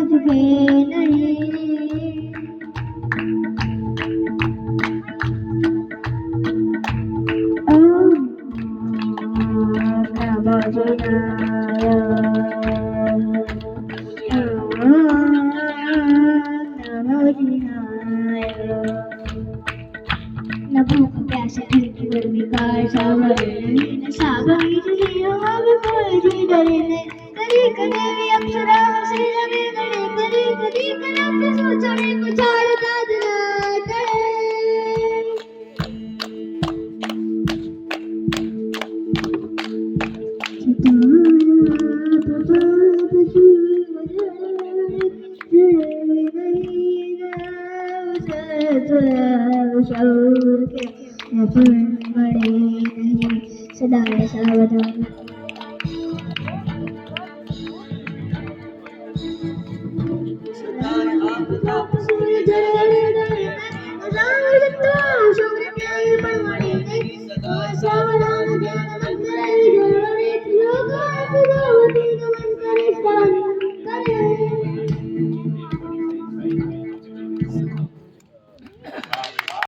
चुके नहीं न भूख प्यासे घर की गर्मी का सावर न साबरी जियो अब कोई भी डरे नहीं करी कदे भी अप्सरा से लगे गड़े करी कदी कलम से सोचने को चार दादना डरे सदा सावधान सूर्य सावधान ध्यान मंत्र